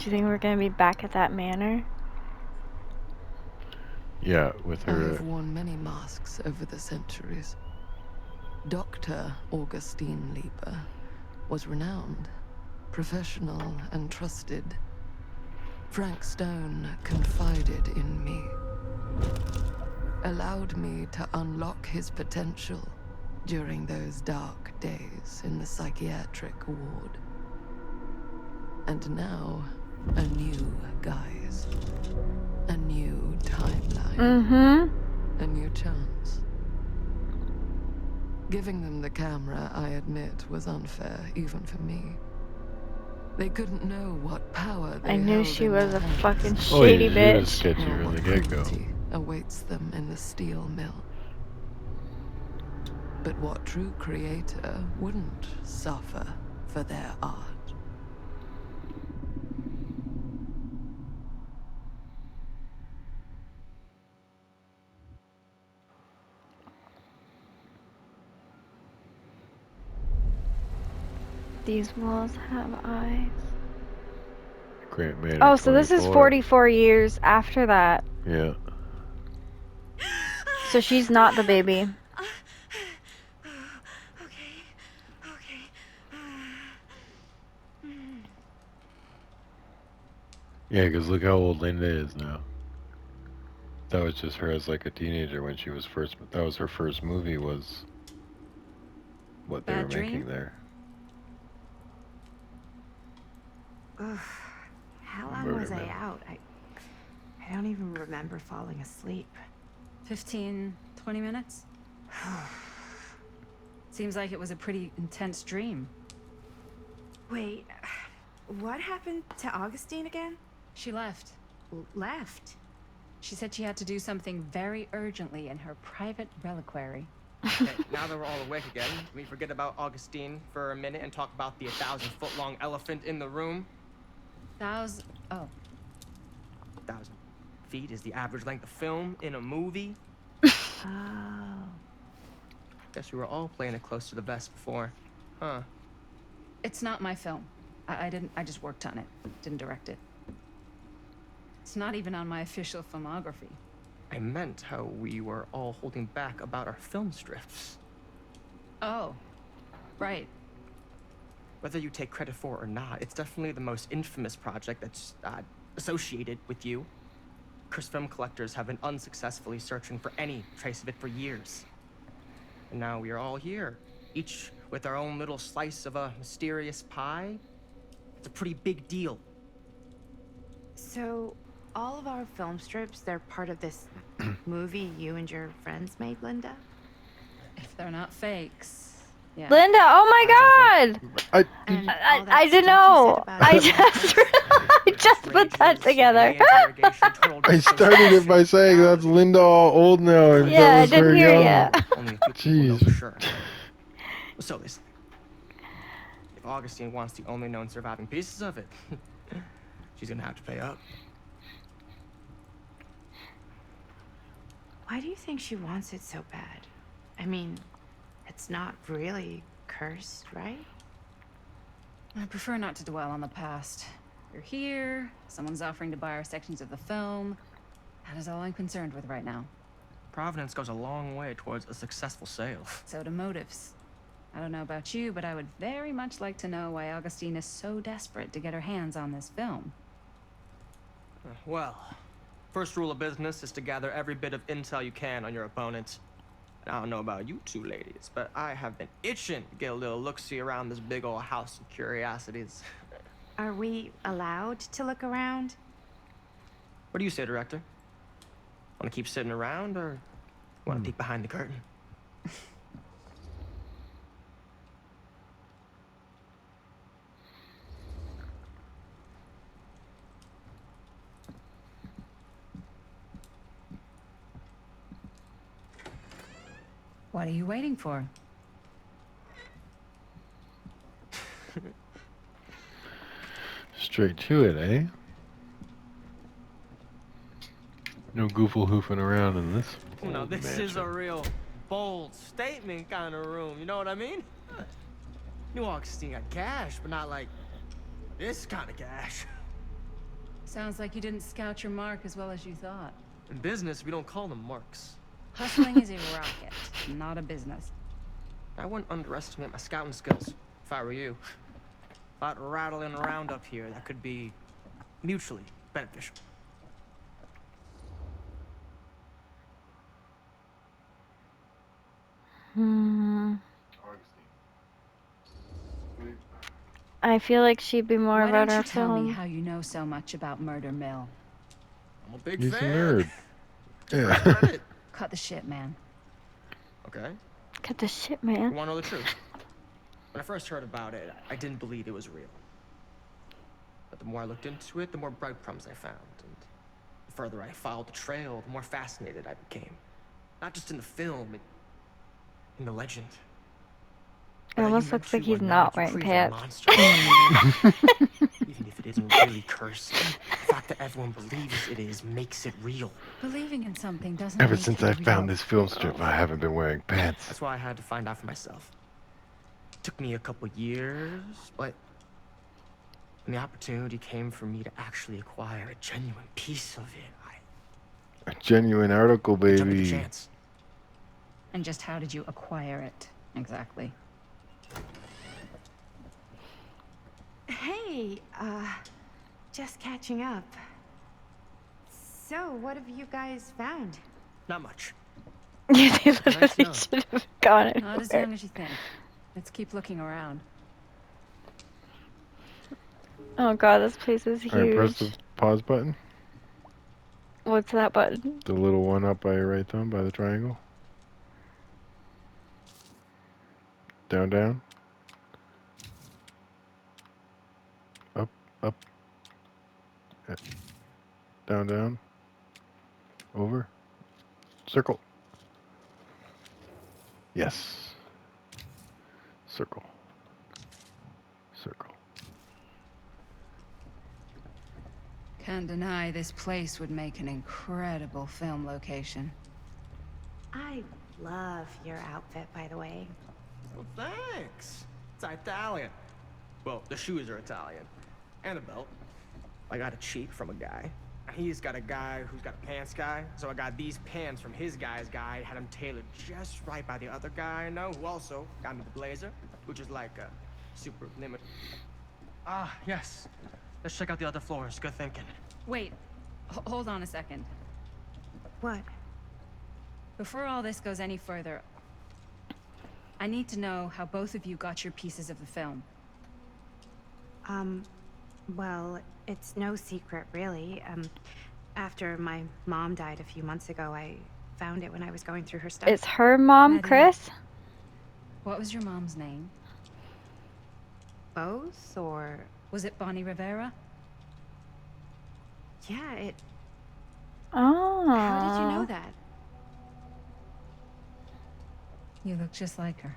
Do you think we're gonna be back at that manor? Yeah, with her. I have worn many masks over the centuries. Dr. Augustine Lieber was renowned, professional, and trusted. Frank Stone confided in me, allowed me to unlock his potential during those dark days in the psychiatric ward. And now, a new guise. A new timeline. Mm-hmm. A new chance. Giving them the camera, I admit, was unfair, even for me. They couldn't know what power they I knew held she in was their a hands. fucking Oh, yeah, shady she was bitch. sketchy Nor from what the get-go. cruelty awaits them in the steel mill. But what true creator wouldn't suffer for their art? These walls have eyes. Grant Manor. Oh, so this is 44 years after that. Yeah. So she's not the baby. Yeah, because look how old Linda is now. That was just her as like a teenager when she was first. That was her first movie. Was what they were making there. Ugh. How long was I out? I don't even remember falling asleep. 15, 20 minutes? Seems like it was a pretty intense dream. Wait, what happened to Augustine again? She left. Left? She said she had to do something very urgently in her private reliquary. Okay, now that we're all awake again, can we forget about Augustine for a minute and talk about the 1,000-foot-long elephant in the room? Oh. 1,000 feet is the average length of film in a movie. Oh. Guess we were all playing it close to the vest before, huh? It's not my film. I just worked on it. Didn't direct it. It's not even on my official filmography. I meant how we were all holding back about our film strips. Oh, right. Whether you take credit for it or not, it's definitely the most infamous project that's associated with you. Cursed film collectors have been unsuccessfully searching for any trace of it for years. And now we are all here, each with our own little slice of a mysterious pie. It's a pretty big deal. So, all of our film strips, they're part of this movie you and your friends made, Linda? If they're not fakes, yeah. Linda, oh my god! I didn't know. I just put that together. I started it by saying that's Linda all old now. And yeah, I didn't hear it. Jeez. Sure. So listen. If Augustine wants the only known surviving pieces of it, she's gonna have to pay up. Why do you think she wants it so bad? I mean, it's not really cursed, right? I prefer not to dwell on the past. You're here, someone's offering to buy our sections of the film. That is all I'm concerned with right now. Providence goes a long way towards a successful sale. So do motives. I don't know about you, but I would very much like to know why Augustine is so desperate to get her hands on this film. Well, first rule of business is to gather every bit of intel you can on your opponent. And I don't know about you two ladies, but I have been itching to get a little look-see around this big old house of curiosities. Are we allowed to look around? What do you say, director? Want to keep sitting around, or want to peek behind the curtain? What are you waiting for? Straight to it, eh? No goofle hoofing around in this. No, this is a real bold statement kind of room. You know what I mean? New Augustine got cash, but not like this kind of cash. Sounds like you didn't scout your mark as well as you thought. In business, we don't call them marks. Hustling is a racket, not a business. I wouldn't underestimate my scouting skills, if I were you. A lot rattling around up here that could be mutually beneficial. I feel like she'd be more Why about don't our you tell me film. how you know so much about Murder Mill? I'm a big He's a fan. nerd. Give Yeah. her credit. Cut the shit, man. Okay. Cut the shit, You man. want to know the truth? When I first heard about it, I didn't believe it was real. But the more I looked into it, the more breadcrumbs I found. And the further I followed the trail, the more fascinated I became. Not just in the film, in the legend. It almost looks like he's not wearing pants. Even if it isn't really cursed, the fact that everyone believes it is makes it real. Believing in something doesn't Ever make since it I real. found this film strip, I haven't been wearing pants. That's why I had to find out for myself. It took me a couple years, but when the opportunity came for me to actually acquire a genuine piece of it, A genuine article, I jumped at the baby. chance. And just how did you acquire it, exactly? Hey, just catching up. So, what have you guys found? Not much. Yeah, they literally Nice job. should have gone Not as anywhere. young as you think. Let's keep looking around. Oh god, this place is Alright, press huge. the pause button. What's that button? The little one up by your right thumb, by the triangle. Down, down. Up, up. Down, down. Over. Circle. Yes. Circle. Circle. Can't deny this place would make an incredible film location. I love your outfit, by the way. Well, thanks. It's Italian. Well, the shoes are Italian. And the belt. I got it cheap from a guy. He's got a guy who's got a pants guy. So I got these pants from his guy's guy, had them tailored just right by the other guy I know, who also got me the blazer, which is like a super limited. Ah, yes. Let's check out the other floors. Good thinking. Wait, hold on a second. What? Before all this goes any further, I need to know how both of you got your pieces of the film. Well, it's no secret, really. After my mom died a few months ago, I found it when I was going through her stuff. Is her mom Maddie. Chris? What was your mom's name? Both, or... Was it Bonnie Rivera? Yeah, it... Oh. How did you know that? You look just like her.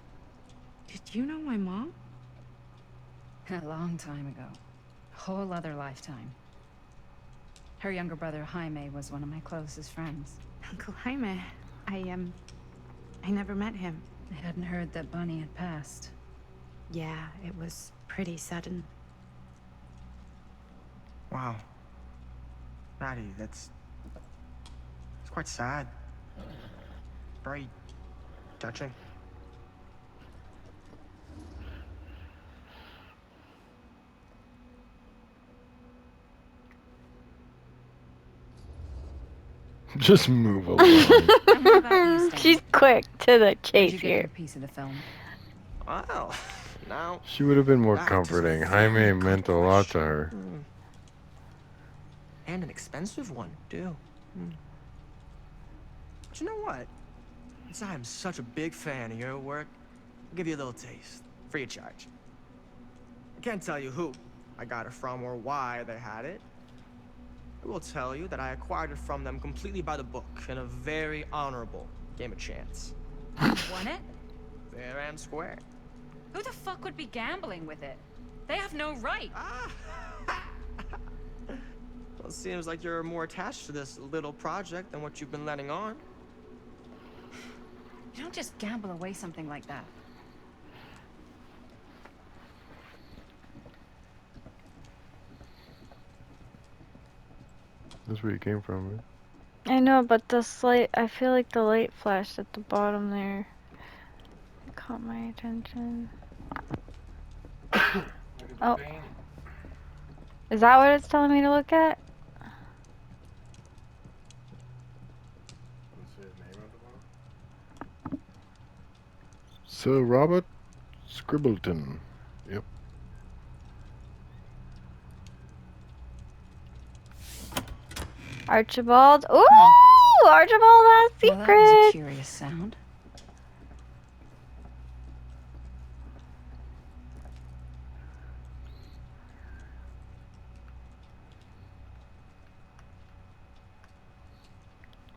Did you know my mom? A long time ago. A whole other lifetime. Her younger brother, Jaime, was one of my closest friends. Uncle Jaime. I never met him. I hadn't heard that Bonnie had passed. Yeah, it was pretty sudden. Wow. Maddie, it's quite sad. Very touching. Just move along. And what about you, Stan? She's quick to the Where'd chase you get here. your piece of the film? Wow. Now, She would have been more that is comforting. a Jaime very meant good a lot to question. her. And an expensive one, too. But you know what? Since I am such a big fan of your work, I'll give you a little taste, free of charge. I can't tell you who I got it from or why they had it. I will tell you that I acquired it from them completely by the book in a very honorable game of chance. Won it? Fair and square. Who the fuck would be gambling with it? They have no right. Well, it seems like you're more attached to this little project than what you've been letting on. You don't just gamble away something like that. That's where you came from, right? I know, but I feel like the light flashed at the bottom there. It caught my attention. Oh. Is that what it's telling me to look at? Sir Robert Scribbleton. Yep. Archibald. Ooh! Archibald has Well, that was a secrets! curious sound.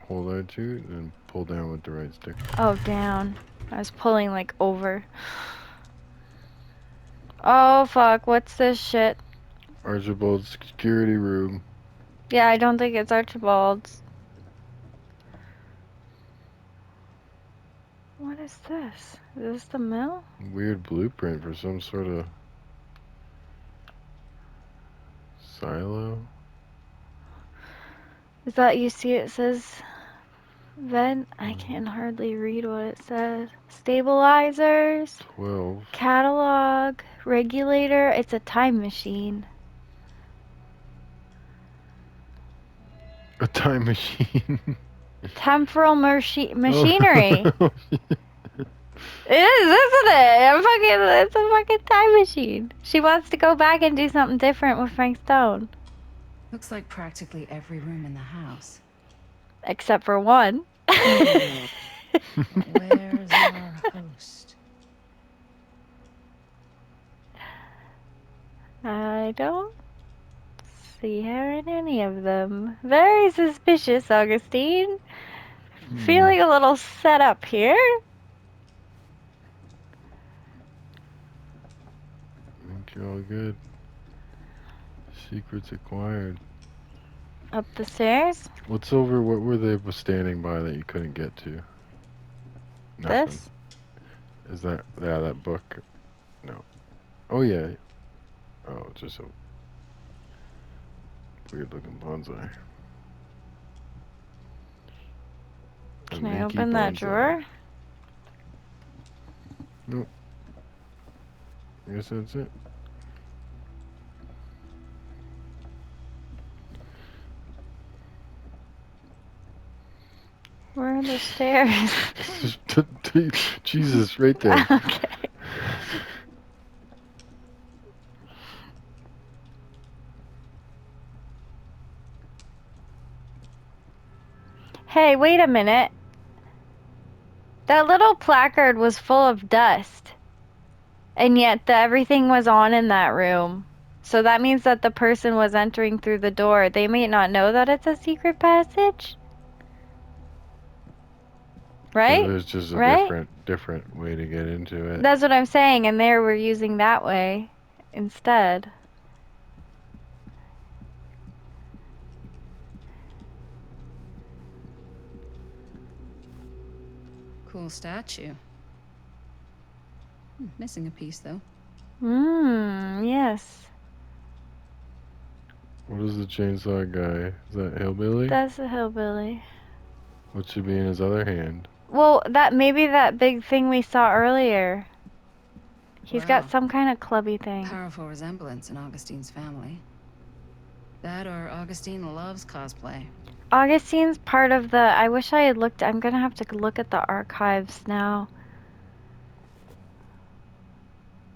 Hold R2 and pull down with the right stick. Oh, down. I was pulling like over. Oh fuck, what's this shit? Archibald's security room. Yeah, I don't think it's Archibald's. What is this? Is this the mill? Weird blueprint for some sort of silo. Is that, you see it says vent? I can hardly read what it says. Stabilizers, 12. catalog, regulator. It's a time machine. A time machine. Temporal machinery. Oh. It is, isn't it? It's a fucking time machine. She wants to go back and do something different with Frank Stone. Looks like practically every room in the house. Except for one. Where's our host? I don't see her in any of them. Very suspicious, Augustine. Feeling a little set up here. I think you're all good. Secrets acquired. Up the stairs. What's over? What were they standing by that you couldn't get to? Nothing. This. Is that, yeah, that book? No. Oh yeah. Oh, just a weird looking bonsai. Can I open that drawer? Nope. I guess that's it. Where are the stairs? Jesus, right there. Okay. Hey, wait a minute. That little placard was full of dust. And yet everything was on in that room. So that means that the person was entering through the door. They may not know that it's a secret passage. Right? So there's just a Right? different way to get into it. That's what I'm saying, and there we're using that way instead. Cool statue. Missing a piece, though. Yes. What is the chainsaw guy? Is that hillbilly? That's a hillbilly. What should be in his other hand? Well, maybe that big thing we saw earlier. He's got Wow. some kind of clubby thing. Powerful resemblance in Augustine's family. That or Augustine loves cosplay. Augustine's part of the... I wish I had looked... I'm gonna have to look at the archives now.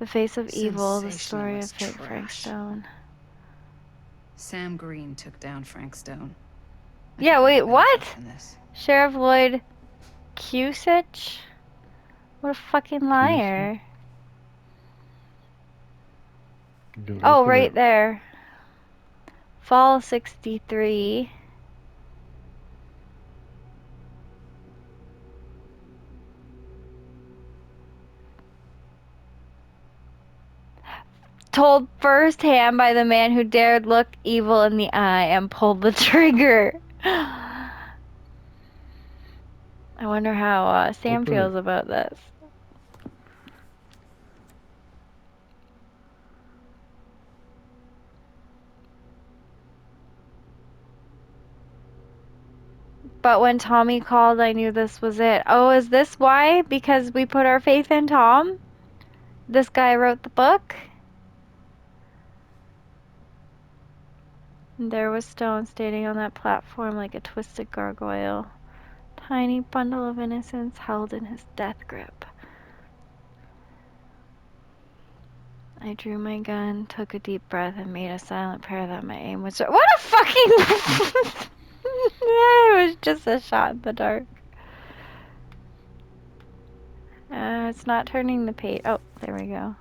The Face of Evil, the story of Sensationalist Frank trash. Stone. Sam Green took down Frank Stone. Yeah, wait, what? In this. Sheriff Lloyd Cusich? What a fucking liar. Oh, right there. Fall 63. Told firsthand by the man who dared look evil in the eye and pulled the trigger. I wonder how Sam feels about this. But when Tommy called, I knew this was it. Oh, is this why? Because we put our faith in Tom? This guy wrote the book? And there was Stone standing on that platform like a twisted gargoyle. Tiny bundle of innocence held in his death grip. I drew my gun, took a deep breath, and made a silent prayer that my aim was... What a fucking... It was just a shot in the dark. It's not turning the page. Oh, there we go.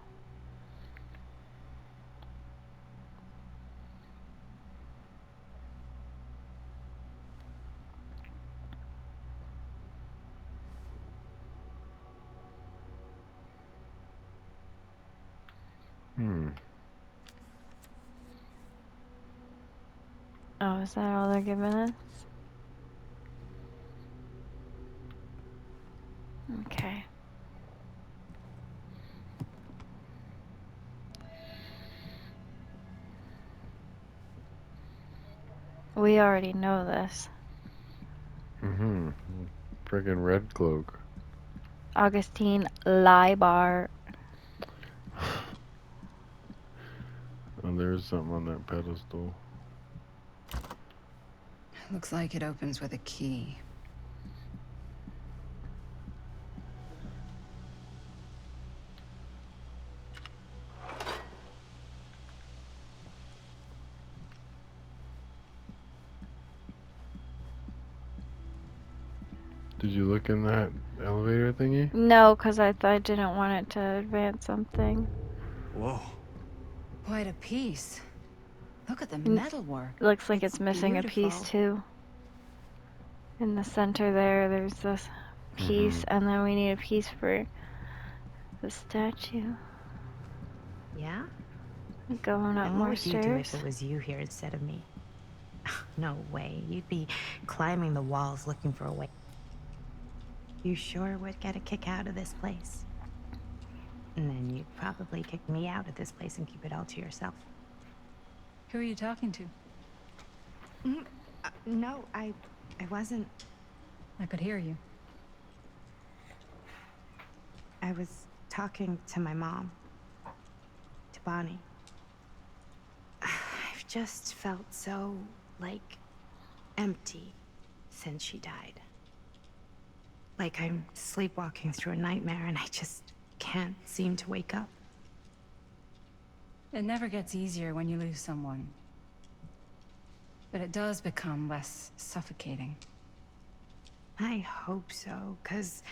Oh, is that all they're giving us? Okay. We already know this. Friggin' red cloak. Augustine Libar. Oh, there's something on that pedestal. Looks like it opens with a key. Did you look in that elevator thingy? No, because I didn't want it to advance something. Whoa. Quite a piece. Look at the Mm. metalwork. Looks like it's missing a piece beautiful. too. In the center there's this piece, and then we need a piece for the statue. Yeah? Going up And what more would you do if stairs. it was you here instead of me? No way. You'd be climbing the walls looking for a way. You sure would get a kick out of this place. And then you'd probably kick me out of this place and keep it all to yourself. Who are you talking to? No, I wasn't. I could hear you. I was talking to my mom. To Bonnie. I've just felt so, like, empty since she died. Like I'm sleepwalking through a nightmare and I just can't seem to wake up. It never gets easier when you lose someone. But it does become less suffocating. I hope so, because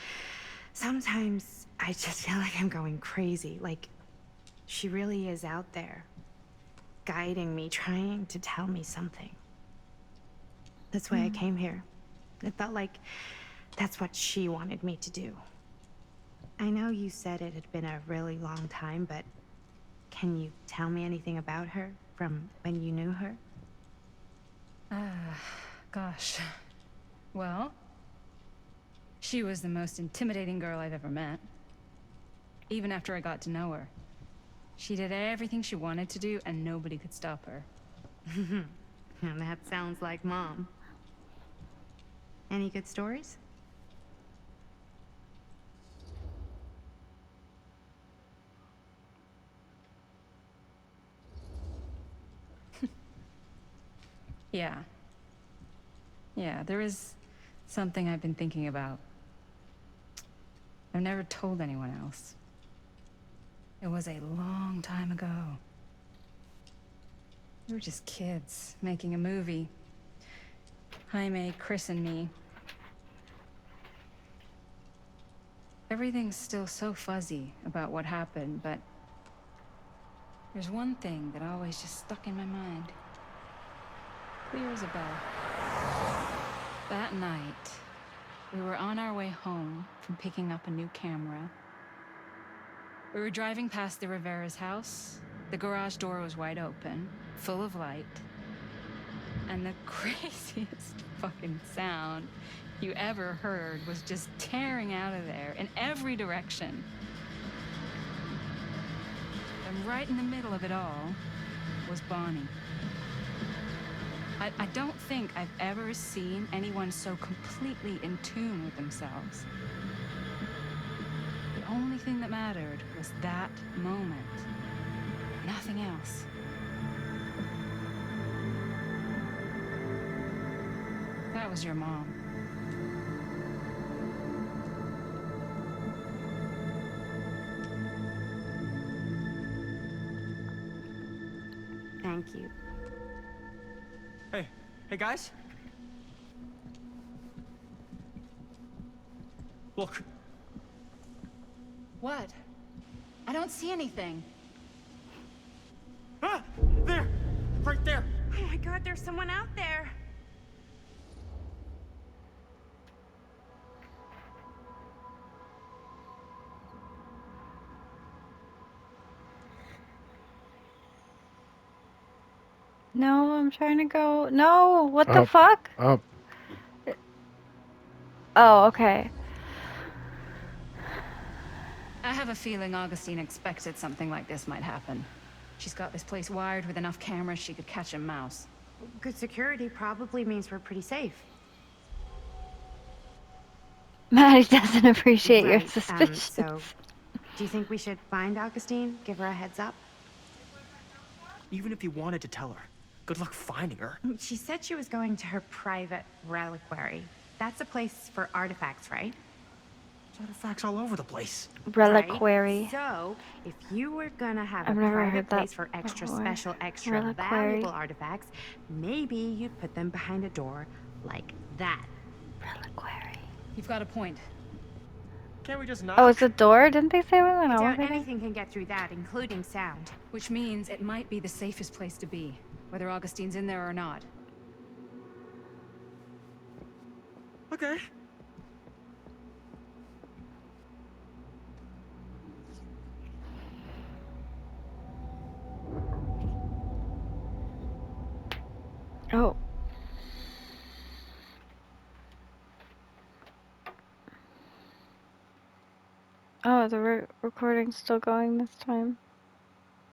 sometimes I just feel like I'm going crazy. Like, she really is out there, guiding me, trying to tell me something. That's why I came here. It felt like that's what she wanted me to do. I know you said it had been a really long time, but can you tell me anything about her from when you knew her? Gosh. Well, she was the most intimidating girl I've ever met. Even after I got to know her. She did everything she wanted to do, and nobody could stop her. And that sounds like Mom. Any good stories? Yeah. Yeah, there is something I've been thinking about. I've never told anyone else. It was a long time ago. We were just kids, making a movie. Jaime, Chris, and me. Everything's still so fuzzy about what happened, but there's one thing that always just stuck in my mind. Clear as a bell. That night, we were on our way home from picking up a new camera. We were driving past the Rivera's house. The garage door was wide open, full of light. And the craziest fucking sound you ever heard was just tearing out of there in every direction. And right in the middle of it all was Bonnie. I don't think I've ever seen anyone so completely in tune with themselves. The only thing that mattered was that moment. Nothing else. That was your mom. Thank you. Hey guys. Look. What? I don't see anything. Ah! There! Right there! Oh my god, there's someone out there. No, I'm trying to go. No, what the Up, fuck? up. Oh, okay. I have a feeling Augustine expected something like this might happen. She's got this place wired with enough cameras she could catch a mouse. Good security probably means we're pretty safe. Maddie doesn't appreciate your Right, suspicions. so do you think we should find Augustine? Give her a heads up? Even if you wanted to tell her, good luck finding her. She said she was going to her private reliquary. That's a place for artifacts, right? There's artifacts all over the place. Reliquary. Right? So, if you were gonna have I've a never private heard that place for extra before. special, extra Reliquary. valuable artifacts, maybe you'd put them behind a door like that. Reliquary. You've got a point. Can't we just knock? Oh, it's a door? Didn't they say it was an I doubt elevator? anything can get through that, including sound. Which means it might be the safest place to be, whether Augustine's in there or not. Okay. Oh. Oh, the recording's still going this time.